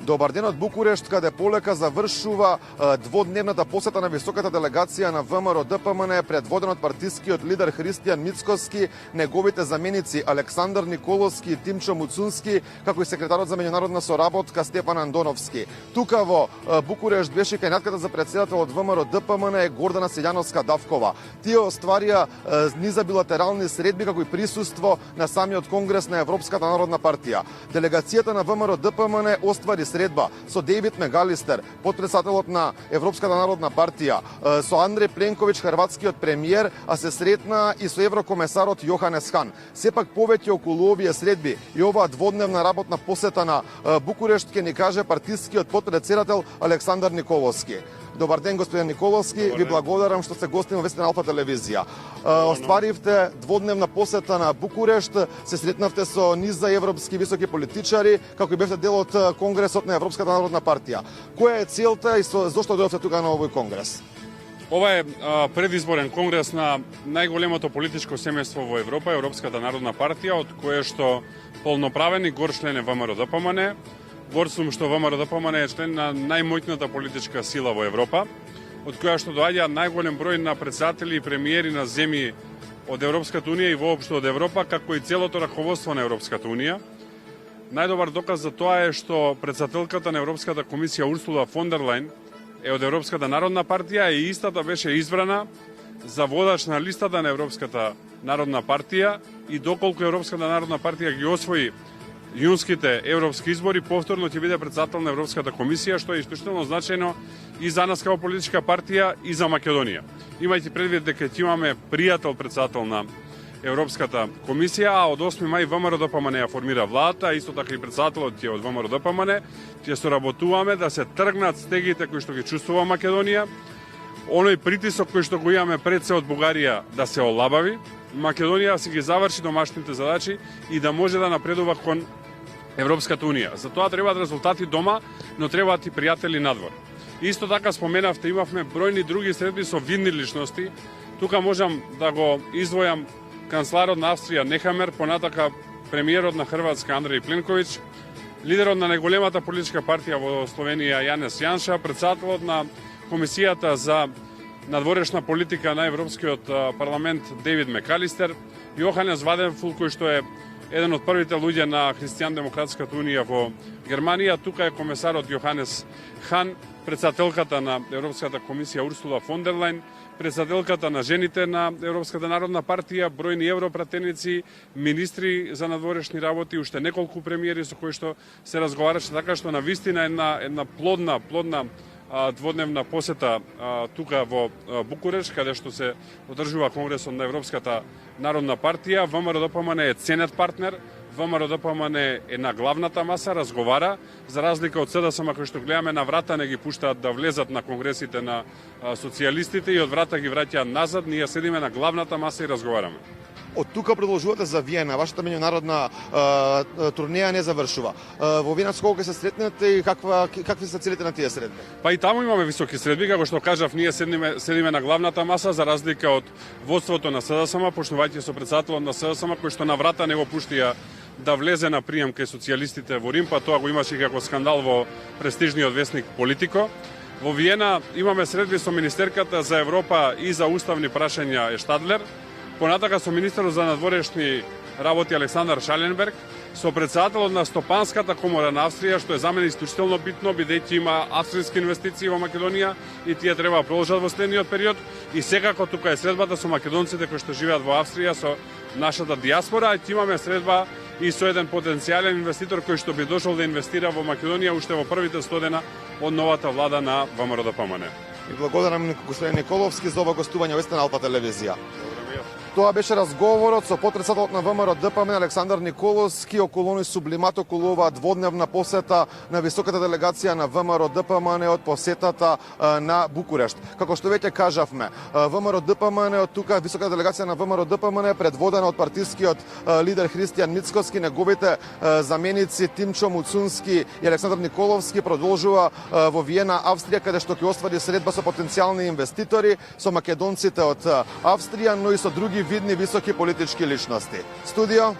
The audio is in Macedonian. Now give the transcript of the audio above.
Добар ден од Букурешт, каде полека завршува дводневната посета на високата делегација на ВМРО ДПМН, предводен од партискиот лидер Христијан Мицкоски, неговите заменици Александар Николовски и Тимчо Муцунски, како и секретарот за меѓународна соработка Стефан Андоновски. Тука во Букурешт беше кандидатката за претседател од ВМРО ДПМН Гордана Силјановска-Давкова. Тие остварија низа билатерални средби, како и присуство на самиот конгрес на Европската народна партија. Делегацијата на ВМРО ДПМН оствари средба со Дејвид Мегалистер, подпредседателот на Европската народна партија, со Андреј Пленковиќ, хрватскиот премиер, а се сретна и со еврокомесарот Јоханес Хан. Сепак повеќе околу овие средби и оваа дводневна работна посета на Букурешт ќе ни каже партискиот подпредседател Александар Николовски. Добар ден, господин Николовски. Ви благодарам што сте гостин во Вестин Алфа телевизија. Остваривте дводневна посета на Букурешт, се сретнавте со низа европски високи политичари, како и бевте дел од Конгресот на Европската народна партија. Која е целта и зошто дојдовте тука на овој конгрес? Ова е предизборен конгрес на најголемото политичко семејство во Европа, Европската народна партија, од кое што полноправен и гор член е ВМРО ДПМН. Гор сум што ВМРО ДПМН е член на најмоќната политичка сила во Европа, од која што доаѓа најголем број на претседатели и премиери на земји од Европската унија и воопшто од Европа, како и целото раководство на Европската унија. Најдобар доказ за тоа е што претседателката на Европската комисија Урсула фон дер Лајн е од Европската народна партија и истата беше избрана за водач на листата на Европската народна партија и доколку Европската народна партија ги освои јунските европски избори, повторно ќе биде претседател на Европската комисија, што е исклучително значајно и за нас како политичка партија и за Македонија. Имајќи предвид дека ќе имаме пријател претседател на Европската комисија, а од 8 мај ВМРО ДПМН ја формира владата, исто така и претседателот ќе од ВМРО ДПМН, ќе соработуваме да се тргнат стегите кои што ги чувствува Македонија, оној притисок кој што го имаме пред се од Бугарија да се олабави, Македонија си ги заврши домашните задачи и да може да напредува кон Европската унија. За тоа требаат резултати дома, но требаат и пријатели надвор. Исто така споменавте, имавме бројни други средби со видни личности. Тука можам да го издвојам канцларот на Австрија Нехамер, понатака премиерот на Хрватска Андреј Пленковиќ, лидерот на најголемата политичка партија во Словенија Јанес Јанша, претседателот на Комисијата за надворешна политика на Европскиот парламент Дејвид Мекалистер, Јоханес Ваденфул, кој што е еден од првите луѓе на Христијан-демократската унија во Германија, тука е комесарот Јоханес Хан, претседателката на Европската комисија Урсула фон дер Лајн, претседателката на жените на Европската народна партија, бројни европратеници, министри за надворешни работи, уште неколку премиери со кои што се разговараше, така што на вистина една плодна дводневна посета тука во Букурешт, каде што се одржува конгресот на Европската народна партија. ВМРО ДПМН е ценет партнер, ВМРО ДПМН е на главната маса, разговара, за разлика од СДСМ кој што гледаме на врата не ги пуштаат да влезат на конгресите на социјалистите и од врата ги враќаат назад, ние седиме на главната маса и разговараме. Од тука продолжувате за Виена, вашата меѓународна турнеја не завршува. Во Виена с кого ќе се сретнете и какви се целите на тие средби? Па и таму имаме високи средби, како што кажав, ние седиме на главната маса за разлика од водството на СДСМ, почнувајќи со претседателот на СДСМ кој што на врата не го пуштија да влезе на прием кај социјалистите во Рим, па тоа го имаше и како скандал во престижниот весник Политико. Во Виена имаме средби со министерката за Европа и за уставни прашања Ештадлер, понатака со министерот за надворешни работи Александар Шаленберг, со претседателот на Стопанската комора на Австрија, што е за мене исклучително битно, бидејќи има австријски инвестиции во Македонија и тие треба да продолжат во следниот период. И секако тука е средбата со македонците кои што живеат во Австрија, со нашата диаспора, и имаме средба и со еден потенцијален инвеститор кој што би дошол да инвестира во Македонија уште во првите 100 дена од новата влада на ВМРО ДПМН. И благодарам господин Николовски за ова гостување во Вестин Алфа телевизија. Тоа беше разговорот со потпредседателот на ВМРО ДПМН Александар Николовски околу оној сублимат околу оваа дводневна посета на високата делегација на ВМРО ДПМН од посетата на Букурешт. Како што веќе кажавме, ВМРО ДПМН од тука високата делегација на ВМРО ДПМН предводена од партискиот лидер Христијан Мицкоски, неговите заменици Тимчо Муцунски и Александар Николовски продолжува во Виена, Австрија, каде што ќе оствари средба со потенцијални инвеститори, со македонците од Австрија, но и со други видни високи политички личности. Студио